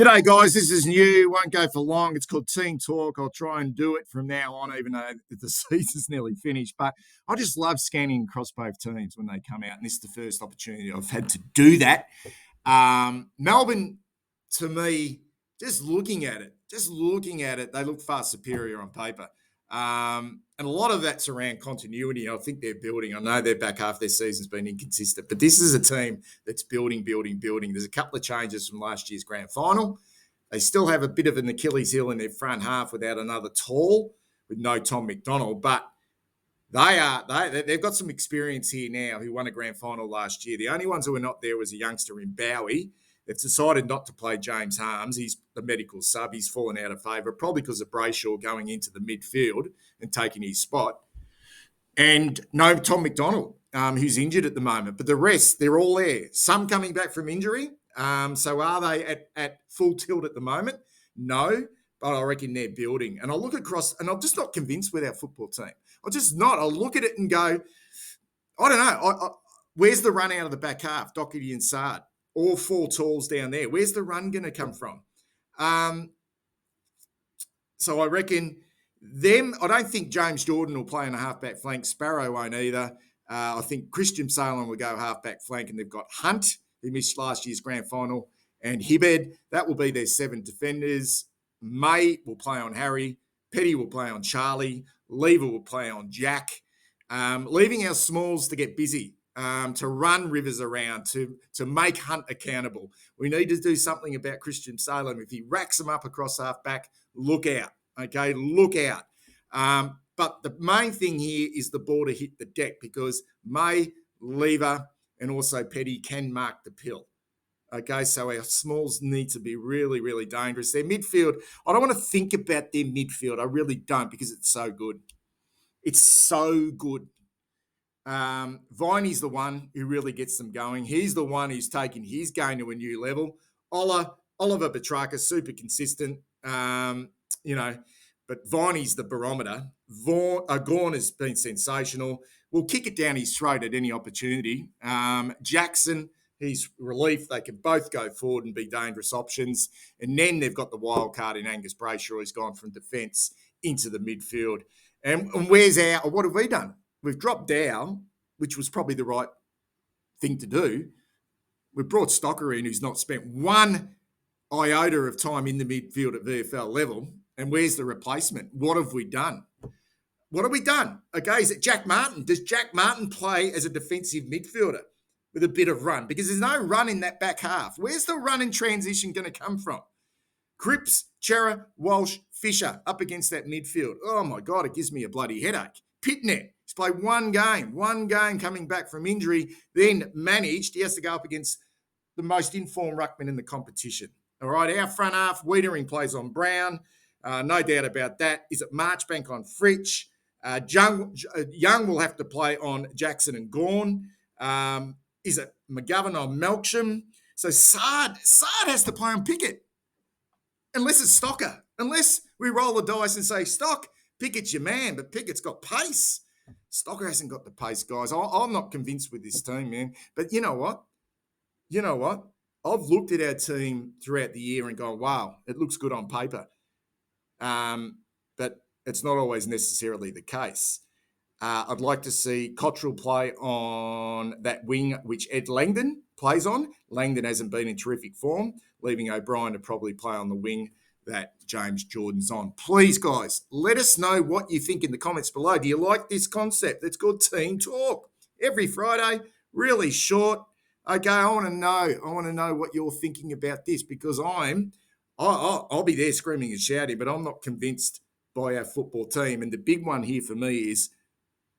G'day, guys. This is new. Won't go for long. It's called Team Talk. I'll try and do it from now on, even though the season's nearly finished. But I just love scanning across both teams when they come out. And this is the first opportunity I've had to do that. Melbourne, to me, just looking at it, they look far superior on paper. And a lot of that's around continuity. I think they're building. I know their back half of their season's been inconsistent, but this is a team that's building. There's a couple of changes from last year's grand final. They still have a bit of an Achilles heel in their front half without another tall, with no Tom McDonald, but they've got some experience here now who won a grand final last year. The only ones who were not there was a youngster in Bowie. They've decided not to play James Harmes. He's the medical sub. He's fallen out of favour, probably because of Brayshaw going into the midfield and taking his spot. And no Tom McDonald, who's injured at the moment. But the rest, they're all there. Some coming back from injury. So are they at full tilt at the moment? No, but I reckon they're building. And I look across, and I'm just not convinced with our football team. I'm just not. I look at it and go, I don't know. Where's the run out of the back half? Doherty and Sard. All four talls down there. Where's the run going to come from? So I reckon them. I don't think James Jordan will play on a halfback flank. Sparrow won't either. I think Christian Salem will go halfback flank, and they've got Hunt, who missed last year's grand final, and Hibberd. That will be their 7 defenders. May will play on Harry. Petty will play on Charlie. Lever will play on Jack. Leaving our smalls to get busy. To run Rivers around, to make Hunt accountable. We need to do something about Christian Salem. If he racks them up across half-back, look out, okay? Look out. But the main thing here is the ball to hit the deck because May, Lever, and also Petty can mark the pill. Okay, so our smalls need to be really, really dangerous. Their midfield, I don't want to think about their midfield. I really don't because it's so good. It's so good. Viney's the one who really gets them going. He's the one who's taken his game to a new level. Oliver Petrarca, super consistent, but Viney's the barometer. Gorn has been sensational. We'll kick it down his throat at any opportunity. Jackson, he's relief. They can both go forward and be dangerous options. And then they've got the wild card in Angus Brayshaw, who's gone from defence into the midfield. And what have we done? We've dropped down, which was probably the right thing to do. We've brought Stocker in, who's not spent one iota of time in the midfield at VFL level. And where's the replacement? What have we done? Okay, is it Jack Martin? Does Jack Martin play as a defensive midfielder with a bit of run? Because there's no run in that back half. Where's the run and transition going to come from? Cripps, Chera, Walsh, Fisher up against that midfield. Oh, my God, it gives me a bloody headache. Pitnet, he's played one game coming back from injury, then managed. He has to go up against the most informed ruckman in the competition. All right, our front half, Wiedering plays on Brown. No doubt about that. Is it Marchbank on Fritsch? Young will have to play on Jackson and Gorn. Is it McGovern on Melksham? So Sard has to play on Pickett. Unless it's Stocker. Unless we roll the dice and say, Stock, Pickett's your man, but Pickett's got pace. Stocker hasn't got the pace, guys. I'm not convinced with this team, man. But you know what? I've looked at our team throughout the year and gone, wow, it looks good on paper. But it's not always necessarily the case. I'd like to see Cottrell play on that wing, which Ed Langdon plays on. Langdon hasn't been in terrific form, leaving O'Brien to probably play on the wing that James Jordan's on. Please, guys, let us know what you think in the comments below. Do you like this concept? It's called Team Talk. Every Friday, really short. Okay, I want to know what you're thinking about this because I'll be there screaming and shouting, but I'm not convinced by our football team. And the big one here for me is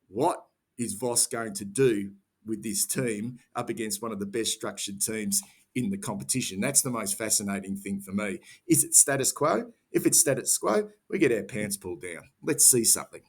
what is Voss going to do with this team up against one of the best structured teams in the competition? That's the most fascinating thing for me. Is it status quo? If it's status quo, we get our pants pulled down. Let's see something.